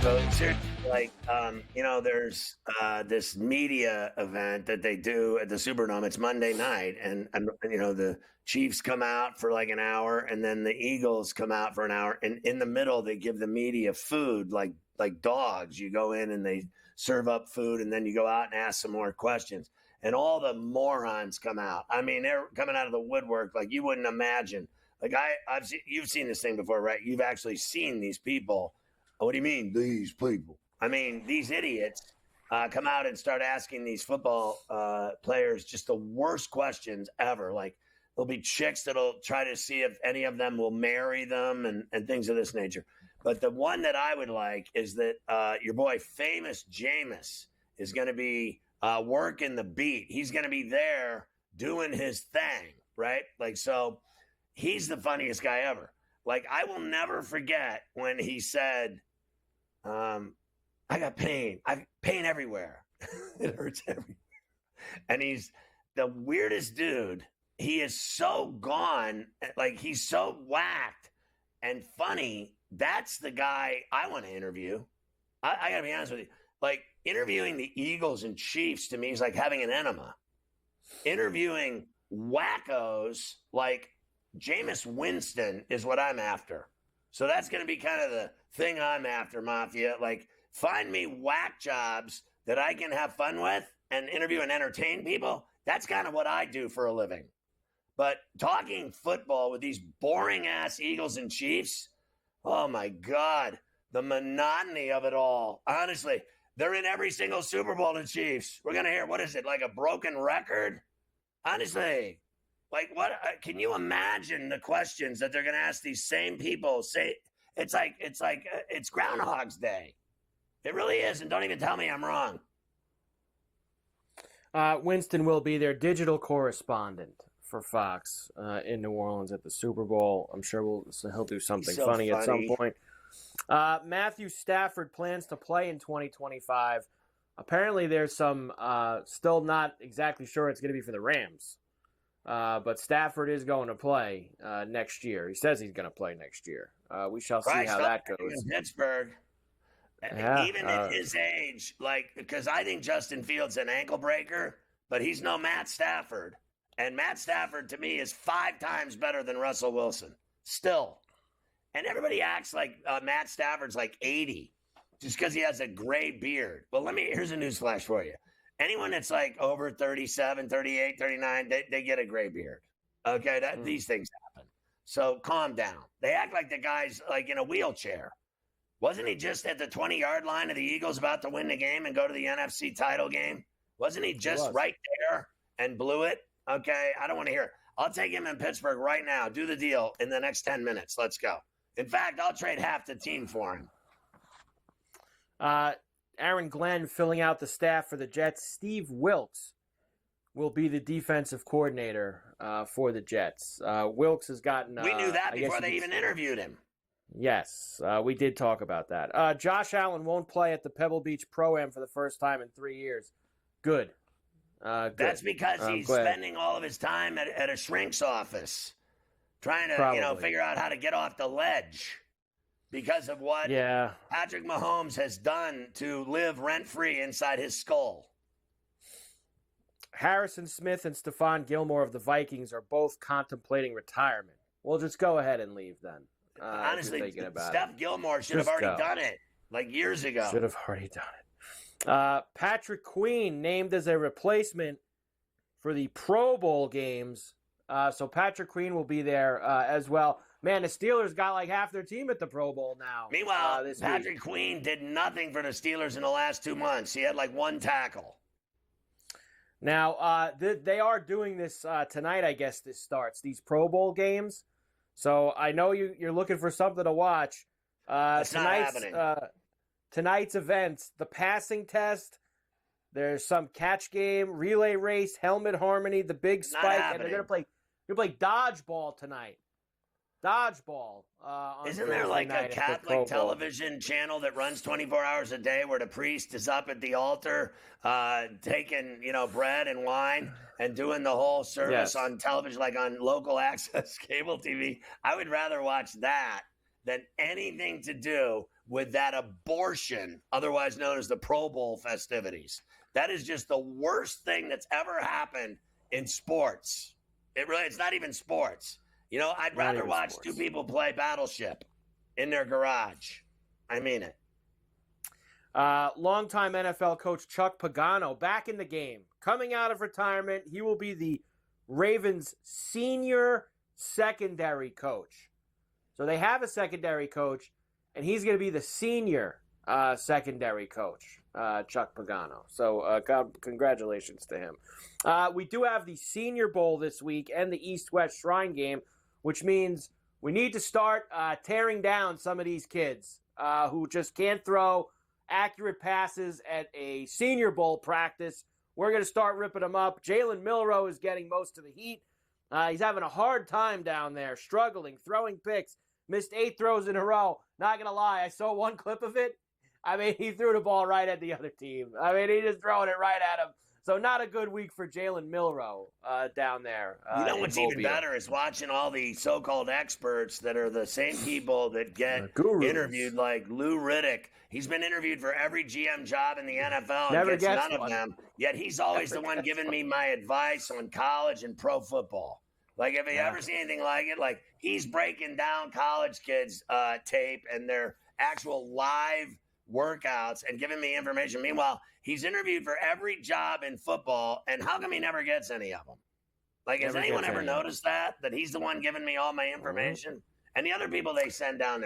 So seriously, like, there's this media event that they do at the Superdome. It's Monday night, and the Chiefs come out for like an hour, and then the Eagles come out for an hour, and in the middle they give the media food like dogs. You go in and they serve up food, and then you go out and ask some more questions. And all the morons come out. I mean, they're coming out of the woodwork like you wouldn't imagine. Like you've seen this thing before, right? You've actually seen these people. What do you mean, these people? I mean, these idiots come out and start asking these football players just the worst questions ever. Like, there'll be chicks that'll try to see if any of them will marry them and things of this nature. But the one that I would like is that your boy Famous Jameis is going to be working the beat. He's going to be there doing his thing, right? Like, so he's the funniest guy ever. Like, I will never forget when he said, I got pain. I have pain everywhere. It hurts everywhere. And he's the weirdest dude. He is so gone. Like, he's so whacked and funny. That's the guy I want to interview. I got to be honest with you. Like, interviewing the Eagles and Chiefs to me is like having an enema. Interviewing wackos like Jameis Winston is what I'm after. So that's going to be kind of the thing I'm after, Mafia. Like, find me whack jobs that I can have fun with and interview and entertain people. That's kind of what I do for a living. But talking football with these boring-ass Eagles and Chiefs, oh, my God, the monotony of it all. Honestly, they're in every single Super Bowl, the Chiefs. We're going to hear, what is it, like a broken record? Honestly. Like, what can you imagine the questions that they're going to ask these same people? Say it's Groundhog's Day. It really is, and don't even tell me I'm wrong. Winston will be their digital correspondent for Fox in New Orleans at the Super Bowl. I'm sure he'll do something funny at some point. Matthew Stafford plans to play in 2025. Apparently, there's some still not exactly sure it's going to be for the Rams. But Stafford is going to play next year. He says he's going to play next year. We shall see how that goes. In Pittsburgh, yeah, even at his age, because I think Justin Fields an ankle breaker, but he's no Matt Stafford. And Matt Stafford, to me, is 5 times better than Russell Wilson. Still. And everybody acts like Matt Stafford's like 80 just because he has a gray beard. Well, here's a newsflash for you. anyone that's like over 37, 38, 39, they get a gray beard. Okay, these things happen. So calm down. They act like the guy's like in a wheelchair. Wasn't he just at the 20-yard line of the Eagles about to win the game and go to the NFC title game? Wasn't he just right there and blew it? Okay, I don't want to hear it. I'll take him in Pittsburgh right now. Do the deal in the next 10 minutes. Let's go. In fact, I'll trade half the team for him. Aaron Glenn filling out the staff for the Jets. Steve Wilks will be the defensive coordinator for the Jets. Wilks has gotten... we knew that before they even interviewed him. Yes, we did talk about that. Josh Allen won't play at the Pebble Beach Pro-Am for the first time in 3 years. Good. That's because he's spending all of his time at a shrink's office trying to, figure out how to get off the ledge because of what Patrick Mahomes has done to live rent-free inside his skull. Harrison Smith and Stephon Gilmore of the Vikings are both contemplating retirement. We'll just go ahead and leave then. Honestly, Steph Gilmore should have already done it like years ago. Should have already done it. Patrick Queen named as a replacement for the Pro Bowl games. So Patrick Queen will be there as well. Man, the Steelers got like half their team at the Pro Bowl now. Meanwhile, Patrick Queen did nothing for the Steelers in the last 2 months. He had like one tackle. Now, they are doing this tonight, I guess this starts, these Pro Bowl games. So I know you're looking for something to watch. It's not happening. Tonight's events, the passing test, there's some catch game, relay race, helmet harmony, the big spike, and they're going to play dodgeball tonight. Dodgeball. Isn't there like a Catholic television channel that runs 24 hours a day where the priest is up at the altar taking, bread and wine and doing the whole service on television, like on local access cable TV? I would rather watch that than anything to do with that abortion, otherwise known as the Pro Bowl festivities. That is just the worst thing that's ever happened in sports. It's not even sports. I'd rather watch two people play Battleship in their garage. I mean it. Longtime NFL coach Chuck Pagano back in the game. Coming out of retirement, he will be the Ravens' senior secondary coach. So they have a secondary coach, and he's going to be the senior secondary coach, Chuck Pagano. So congratulations to him. We do have the Senior Bowl this week and the East-West Shrine game, which means we need to start tearing down some of these kids who just can't throw accurate passes at a Senior Bowl practice. We're going to start ripping them up. Jalen Milroe is getting most of the heat. He's having a hard time down there, struggling, throwing picks, missed 8 throws in a row. Not going to lie, I saw one clip of it. I mean, he threw the ball right at the other team. I mean, he just throwing it right at him. So not a good week for Jalen Milroe down there. What's even better is watching all the so-called experts that are the same people that get interviewed, like Lou Riddick. He's been interviewed for every GM job in the NFL and gets none of them. Yet he's always the one giving me my advice on college and pro football. Like, if you ever see anything like it, like he's breaking down college kids' tape and their actual live workouts and giving me information. Meanwhile, he's interviewed for every job in football, and how come he never gets any of them? Like, has anyone ever noticed that he's the one giving me all my information? Mm-hmm. And the other people they send down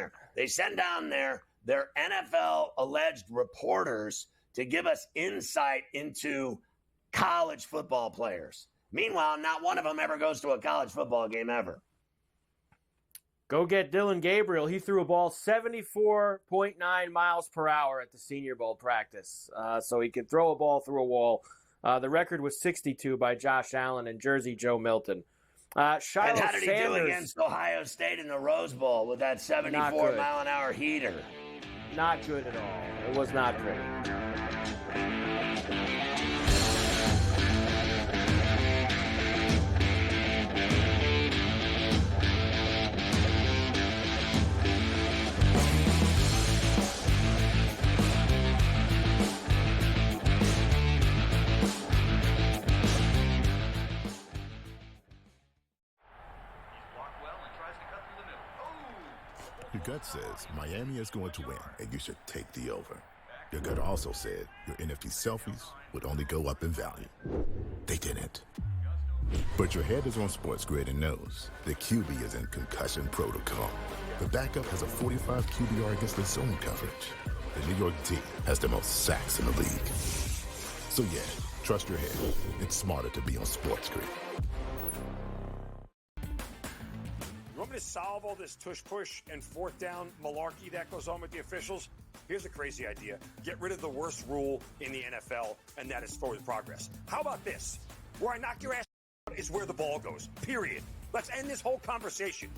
there, their NFL alleged reporters to give us insight into college football players. Meanwhile, not one of them ever goes to a college football game ever. Go get Dylan Gabriel. He threw a ball 74.9 miles per hour at the Senior Bowl practice. So he could throw a ball through a wall. The record was 62 by Josh Allen and Jersey Joe Milton. Shiloh and how did he Sanders, do against Ohio State in the Rose Bowl with that 74-mile-an-hour heater? Not good at all. It was not pretty. Your gut says Miami is going to win, and you should take the over. Your gut also said your NFT selfies would only go up in value. They didn't. But your head is on SportsGrid and knows the QB is in concussion protocol. The backup has a 45 QBR against the zone coverage. The New York D has the most sacks in the league. So yeah, trust your head. It's smarter to be on SportsGrid. You want me to solve all this tush-push and fourth down malarkey that goes on with the officials? Here's a crazy idea. Get rid of the worst rule in the NFL, and that is forward progress. How about this? Where I knock your ass out is where the ball goes, period. Let's end this whole conversation.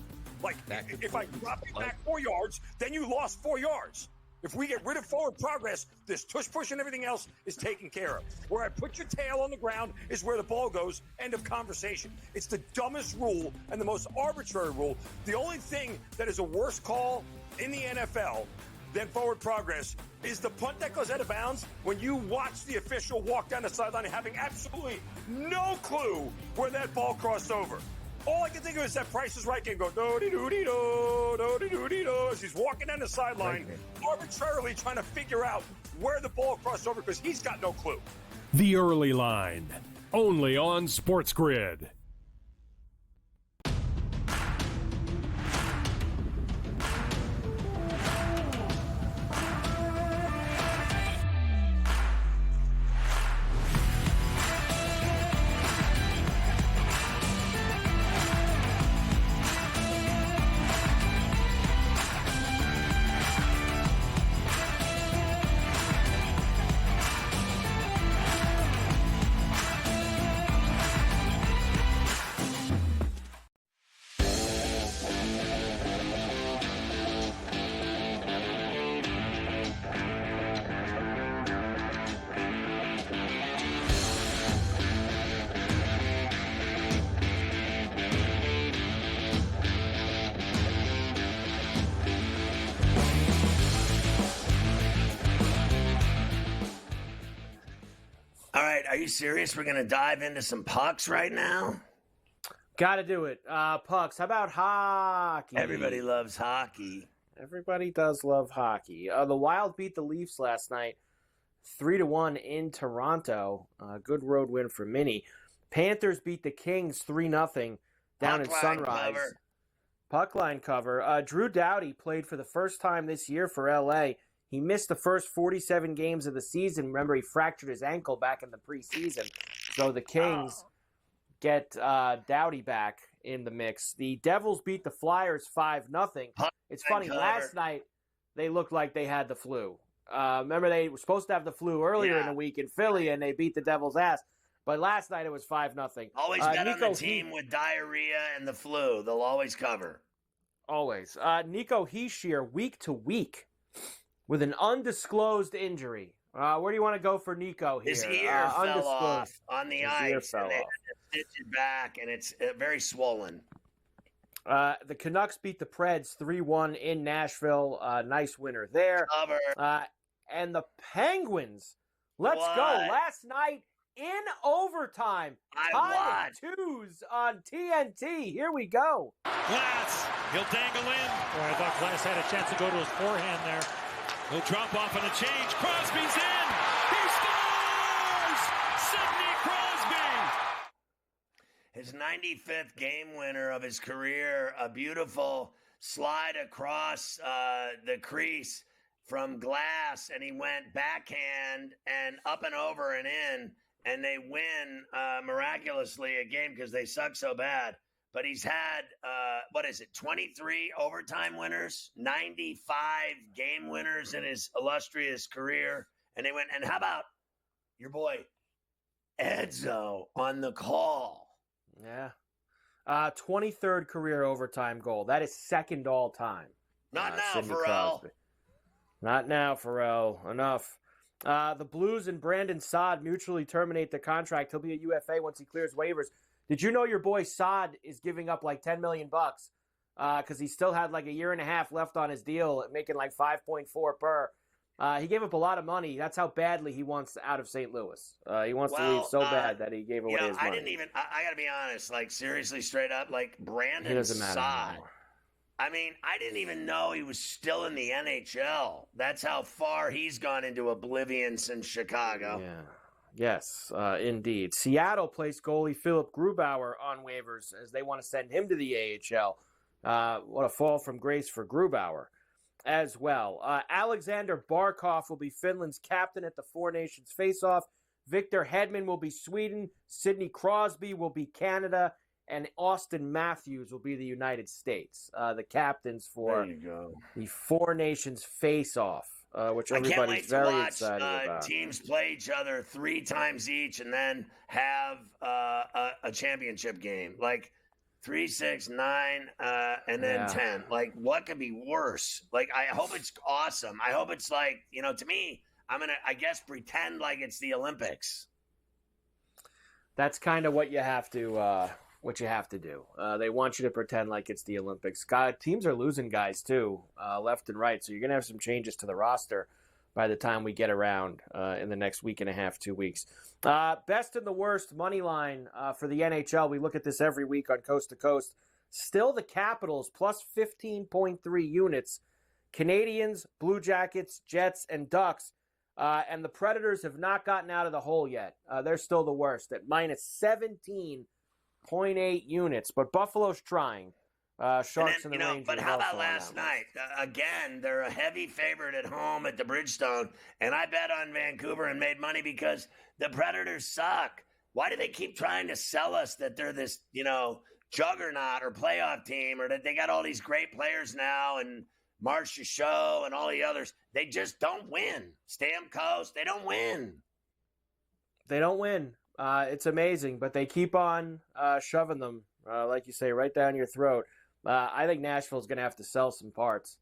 Like, if I drop you back 4 yards, then you lost 4 yards. If we get rid of forward progress, this tush-push and everything else is taken care of. Where I put your tail on the ground is where the ball goes. End of conversation. It's the dumbest rule and the most arbitrary rule. The only thing that is a worse call in the NFL than forward progress is the punt that goes out of bounds when you watch the official walk down the sideline having absolutely no clue where that ball crossed over. All I can think of is that Price is Right game go do-de-do-de-do, do-de-do-de-do, as he's walking down the sideline, arbitrarily trying to figure out where the ball crossed over because he's got no clue. The Early Line, only on SportsGrid. All right, are you serious? We're going to dive into some pucks right now? Got to do it. Pucks. How about hockey? Everybody loves hockey. Everybody does love hockey. The Wild beat the Leafs last night 3-1 in Toronto. Good road win for Minnie. Panthers beat the Kings 3-0 down in Sunrise. Puck line cover. Drew Doughty played for the first time this year for LA. He missed the first 47 games of the season. Remember, he fractured his ankle back in the preseason. So the Kings get Doughty back in the mix. The Devils beat the Flyers 5-0. It's funny, last night they looked like they had the flu. Remember, they were supposed to have the flu earlier in the week in Philly, and they beat the Devils' ass. But last night it was 5-0. Always bet on the team with diarrhea and the flu. They'll always cover. Always. Nico Hischier, week to week, with an undisclosed injury. Where do you want to go for Nico here? His ear fell off on the ice, and they had to stitch it back, and it's very swollen. The Canucks beat the Preds 3-1 in Nashville. Nice winner there. Cover. And the Penguins, let's go. Last night in overtime. Tied at 2s on TNT. Here we go. Glass, he'll dangle in. Boy, I thought Glass had a chance to go to his forehand there. He'll drop off on a change. Crosby's in. He scores! Sidney Crosby! His 95th game winner of his career. A beautiful slide across the crease from Glass, and he went backhand and up and over and in, and they win miraculously a game because they suck so bad. But he's had, 23 overtime winners, 95 game winners in his illustrious career. And they went, and how about your boy Edzo on the call? Yeah. 23rd career overtime goal. That is second all time. Not now, Sidney Ferrall. Crosby. Not now, Ferrall. Enough. The Blues and Brandon Saad mutually terminate the contract. He'll be a UFA once he clears waivers. Did you know your boy Saad is giving up like $10 million because he still had like a year and a half left on his deal, making like 5.4 per. He gave up a lot of money. That's how badly he wants out of St. Louis. He wants to leave so bad that he gave away his money. I got to be honest, like seriously, straight up, like Brandon Saad I mean, I didn't even know he was still in the NHL. That's how far he's gone into oblivion since Chicago. Yeah. Yes, indeed. Seattle placed goalie Philip Grubauer on waivers as they want to send him to the AHL. What a fall from grace for Grubauer as well. Alexander Barkov will be Finland's captain at the Four Nations face-off. Victor Hedman will be Sweden. Sidney Crosby will be Canada. And Austin Matthews will be the United States. The captains for the Four Nations face-off. Which everybody's very excited about. Teams play each other 3 times each and then have a championship game. Like 3, 6, 9, and then 10. Like, what could be worse? Like, I hope it's awesome. I hope it's like, to me, I'm going to, I guess, pretend like it's the Olympics. That's kind of what you have to do. They want you to pretend like it's the Olympics. Teams are losing guys, too, left and right. So you're going to have some changes to the roster by the time we get around in the next week and a half, 2 weeks. Best and the worst money line for the NHL. We look at this every week on Coast to Coast. Still the Capitals, plus 15.3 units. Canadians, Blue Jackets, Jets, and Ducks. And the Predators have not gotten out of the hole yet. They're still the worst at minus 17.8 units, but Buffalo's trying. Sharks and the Rangers. But how about last night? Again, they're a heavy favorite at home at the Bridgestone, and I bet on Vancouver and made money because the Predators suck. Why do they keep trying to sell us that they're this, juggernaut or playoff team, or that they got all these great players now and Marcia Show and all the others? They just don't win. Stamkos, they don't win. They don't win. It's amazing, but they keep on shoving them, like you say, right down your throat. I think Nashville's going to have to sell some parts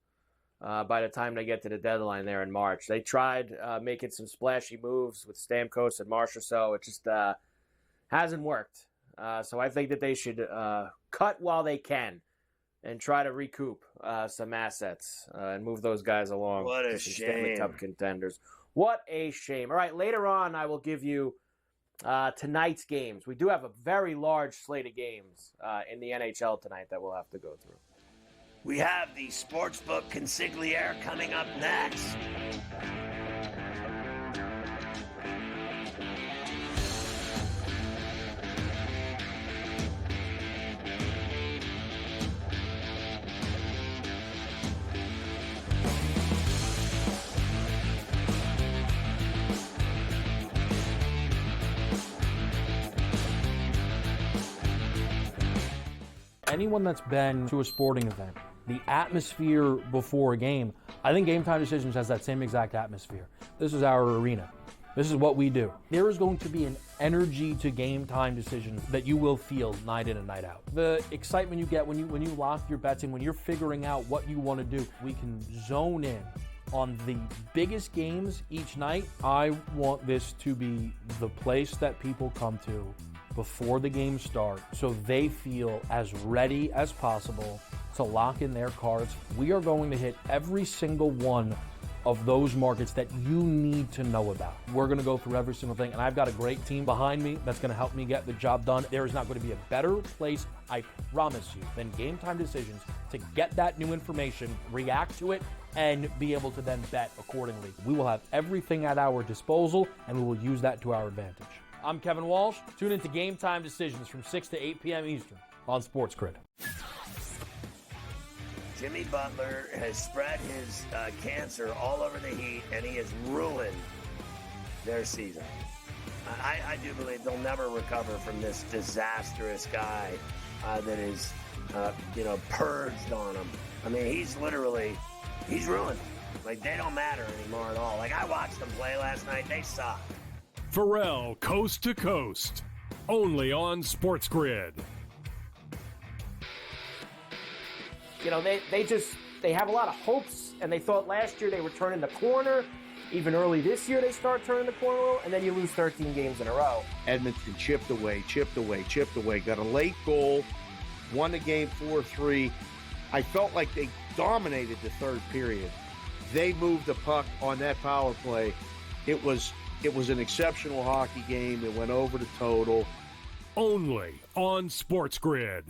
by the time they get to the deadline there in March. They tried making some splashy moves with Stamkos and Marchessault. It just hasn't worked. So I think that they should cut while they can and try to recoup some assets and move those guys along. What a some shame. Stanley Cup contenders. What a shame. All right, later on I will give you tonight's games. We do have a very large slate of games in the NHL tonight that we'll have to go through. We have the Sportsbook Consigliere coming up next. Anyone that's been to a sporting event, the atmosphere before a game, I think Game Time Decisions has that same exact atmosphere. This is our arena. This is what we do. There is going to be an energy to Game Time Decisions that you will feel night in and night out. The excitement you get when you lock your bets in, when you're figuring out what you want to do, we can zone in on the biggest games each night. I want this to be the place that people come to before the games start so they feel as ready as possible to lock in their cards. We are going to hit every single one of those markets that you need to know about. We're going to go through every single thing, and I've got a great team behind me that's going to help me get the job done. There is not going to be a better place, I promise you, than Game Time Decisions to get that new information, react to it, and be able to then bet accordingly. We will have everything at our disposal, and we will use that to our advantage. I'm Kevin Walsh. Tune into Game Time Decisions from 6 to 8 p.m. Eastern on SportsGrid. Jimmy Butler has spread his cancer all over the Heat, and he has ruined their season. I do believe they'll never recover from this disastrous guy that is, purged on them. I mean, he's ruined. Like, they don't matter anymore at all. Like, I watched them play last night. They suck. Ferrall, Coast to Coast, only on SportsGrid. They have a lot of hopes, and they thought last year they were turning the corner. Even early this year, they start turning the corner, and then you lose 13 games in a row. Edmonton chipped away, got a late goal, won the game 4-3. I felt like they dominated the third period. They moved the puck on that power play. It was an exceptional hockey game. It went over the total. Only on SportsGrid.